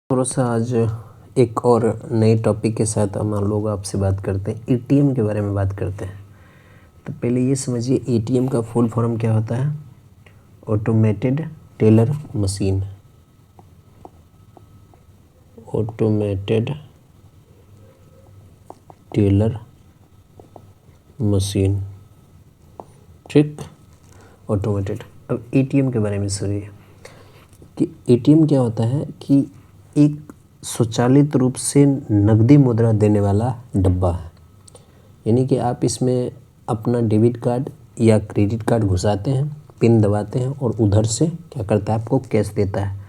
थोड़ा सा आज एक और नए टॉपिक के साथ हम लोग आपसे बात करते हैं। एटीएम के बारे में बात करते हैं। तो पहले ये समझिए एटीएम का फुल फॉर्म क्या होता है। Automated teller machine. Automated teller machine, ठीक। ऑटोमेटेड। अब एटीएम के बारे में सुनिए कि एटीएम क्या होता है कि एक स्वचालित रूप से नकदी मुद्रा देने वाला डब्बा है। यानी कि आप इसमें अपना डेबिट कार्ड या क्रेडिट कार्ड घुसाते हैं, पिन दबाते हैं और उधर से क्या करता है, आपको कैश देता है।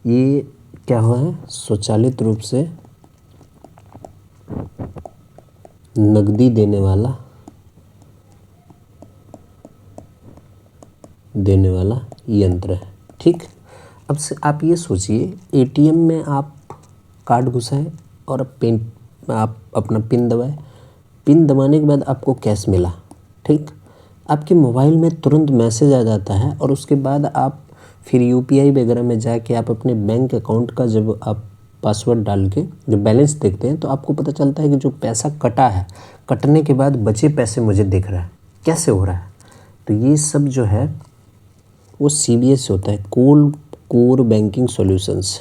ये क्या हुआ है, स्वचालित रूप से नकदी देने वाला यंत्र है, ठीक। अब से आप ये सोचिए एटीएम में आप कार्ड घुसाए और आप अपना पिन दबाए। पिन दबाने के बाद आपको कैश मिला, ठीक। आपके मोबाइल में तुरंत मैसेज आ जाता है और उसके बाद आप फिर यूपीआई वगैरह में जाके आप अपने बैंक अकाउंट का जब आप पासवर्ड डाल के जब बैलेंस देखते हैं तो आपको पता चलता है कि जो पैसा कटा है, कटने के बाद बचे पैसे मुझे दिख रहा है। कैसे हो रहा है? तो ये सब जो है वो सीबीएस होता है, कोर बैंकिंग सॉल्यूशंस।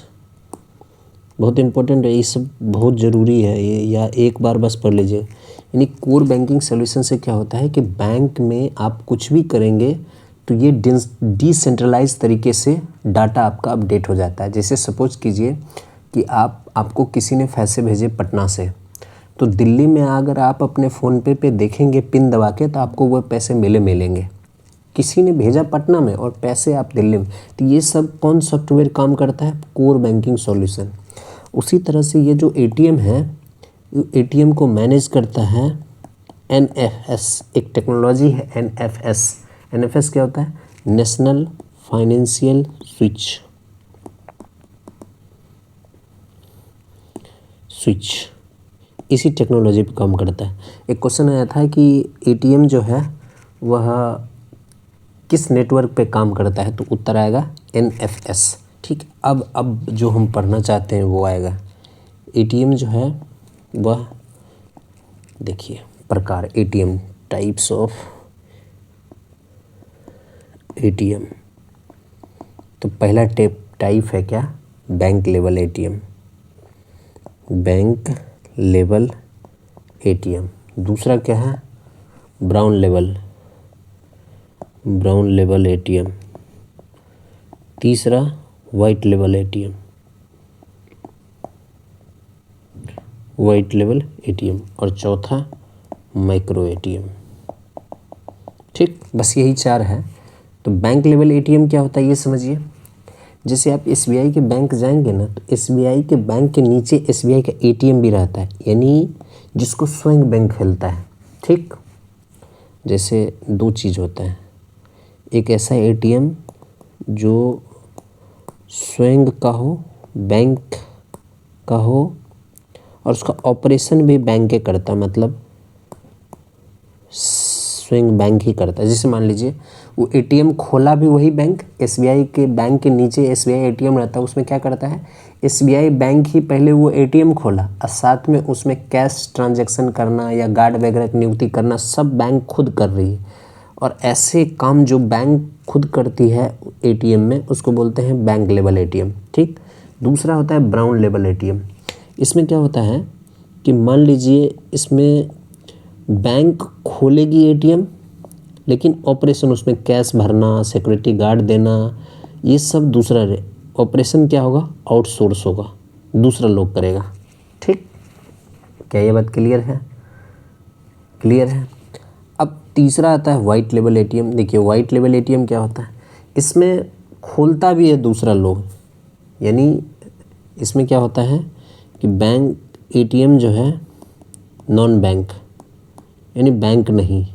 बहुत इंपॉर्टेंट है, ये सब बहुत ज़रूरी है ये, या एक बार बस पढ़ लीजिए। यानी कोर बैंकिंग सॉल्यूशन से क्या होता है कि बैंक में आप कुछ भी करेंगे तो ये डिसेंट्रलाइज तरीके से डाटा आपका अपडेट हो जाता है। जैसे सपोज कीजिए कि आपको किसी ने पैसे भेजे पटना से, तो दिल्ली में अगर आप अपने फ़ोन पे देखेंगे पिन दबा के तो आपको वो पैसे मिलेंगे। किसी ने भेजा पटना में और पैसे आप दिल्ली में, तो ये सब कौन सॉफ्टवेयर काम करता है, कोर बैंकिंग सॉल्यूशन। उसी तरह से ये जो एटीएम है, एटीएम को मैनेज करता है एनएफएस। एक टेक्नोलॉजी है एनएफएस। एनएफएस क्या होता है, नेशनल फाइनेंशियल स्विच। इसी टेक्नोलॉजी पे काम करता है। एक क्वेश्चन आया था कि एटीएम जो है वह किस नेटवर्क पे काम करता है, तो उत्तर आएगा एनएफएस, ठीक। अब जो हम पढ़ना चाहते हैं वो आएगा। एटीएम जो है वह देखिए प्रकार, एटीएम टाइप्स ऑफ एटीएम। तो पहला टाइप है क्या, bank level ATM. Bank level ATM. दूसरा क्या है, ब्राउन लेवल एटीएम। तीसरा वाइट लेवल एटीएम। और चौथा माइक्रो एटीएम, ठीक। बस यही चार है। तो बैंक लेवल एटीएम क्या होता है ये समझिए। जैसे आप एसबीआई के बैंक जाएंगे ना, तो एसबीआई के बैंक के नीचे एसबीआई का एटीएम भी रहता है, यानी जिसको स्वयं बैंक खेलता है, ठीक। जैसे दो चीज़ होता है, एक ऐसा एटीएम जो स्वयं का हो, बैंक का हो, और उसका ऑपरेशन भी बैंक के करता है, मतलब स्वयं बैंक ही करता है। जैसे मान लीजिए वो एटीएम खोला भी वही बैंक, एसबीआई के बैंक के नीचे एसबीआई एटीएम रहता है, उसमें क्या करता है, एसबीआई बैंक ही पहले वो एटीएम खोला और साथ में उसमें कैश ट्रांजैक्शन करना या गार्ड वगैरह की नियुक्ति करना सब बैंक खुद कर रही है। और ऐसे काम जो बैंक खुद करती है एटीएम में, उसको बोलते हैं बैंक लेवल एटीएम, ठीक। दूसरा होता है ब्राउन लेवल एटीएम। इसमें क्या होता है कि मान लीजिए इसमें बैंक खोलेगी एटीएम, लेकिन ऑपरेशन उसमें कैश भरना, सिक्योरिटी गार्ड देना, ये सब दूसरा ऑपरेशन क्या होगा, आउटसोर्स होगा, दूसरा लोग करेगा, ठीक। क्या ये बात क्लियर है? क्लियर है। अब तीसरा आता है वाइट लेवल एटीएम। देखिए वाइट लेवल एटीएम क्या होता है, इसमें खोलता भी है दूसरा लोग। यानी इसमें क्या होता है कि बैंक एटीएम जो है नॉन बैंक, यानी बैंक नहीं,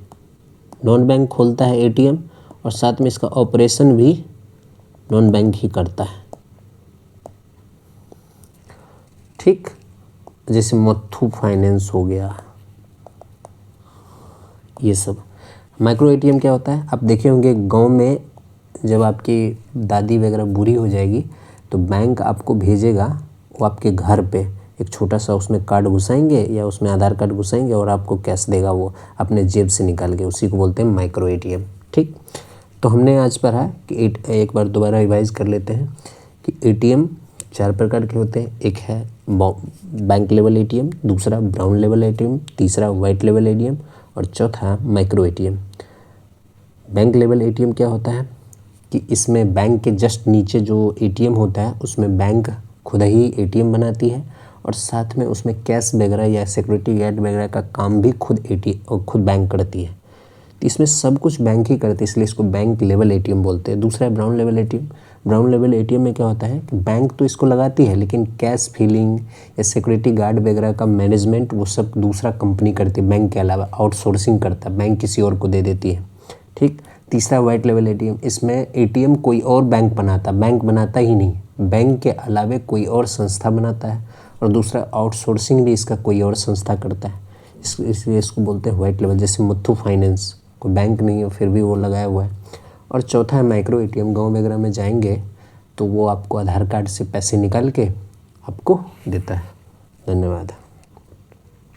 नॉन बैंक खोलता है एटीएम और साथ में इसका ऑपरेशन भी नॉन बैंक ही करता है, ठीक। जैसे मथू फाइनेंस हो गया, ये सब। माइक्रो एटीएम क्या होता है, आप देखे होंगे गांव में जब आपकी दादी वगैरह बूढ़ी हो जाएगी तो बैंक आपको भेजेगा वो आपके घर पे एक छोटा सा उसमें कार्ड घुसाएंगे या उसमें आधार कार्ड घुसाएंगे और आपको कैश देगा वो अपने जेब से निकाल के, उसी को बोलते हैं माइक्रो एटीएम। ठीक, तो हमने आज पढ़ा कि एक बार दोबारा रिवाइज कर लेते हैं कि एटीएम 4 प्रकार के होते हैं। एक है बैंक लेवल एटीएम, दूसरा ब्राउन लेवल एटीएम, तीसरा वाइट लेवल एटीएम और चौथा micro ATM. Bank level ATM क्या होता है कि इसमें बैंक के जस्ट नीचे जो एटीएम होता है उसमें बैंक खुद ही एटीएम बनाती है और साथ में उसमें कैश वगैरह या सिक्योरिटी गार्ड वगैरह का काम भी खुद बैंक करती है। तो इसमें सब कुछ बैंक ही करती है, इसलिए इसको बैंक लेवल एटीएम बोलते हैं। दूसरा है brown level ATM. Brown level ATM में क्या होता है कि बैंक तो इसको लगाती है लेकिन कैश फिलिंग या सिक्योरिटी गार्ड वगैरह का मैनेजमेंट वो सब दूसरा कंपनी करती है, बैंक के अलावा आउटसोर्सिंग करता है, बैंक किसी और को दे देती है। ठीक, तीसरा वाइट लेवल एटीएम। इसमें एटीएम कोई और बैंक बनाता ही नहीं, बैंक के अलावे कोई और संस्था बनाता है और दूसरा आउटसोर्सिंग भी इसका कोई और संस्था करता है, इसलिए इसको बोलते हैं वाइट लेवल। जैसे मुथ्थू फाइनेंस, कोई बैंक नहीं है फिर भी वो लगाया हुआ है। और चौथा है माइक्रो एटीएम। गाँव वगैरह में जाएंगे तो वो आपको आधार कार्ड से पैसे निकाल के आपको देता है। धन्यवाद।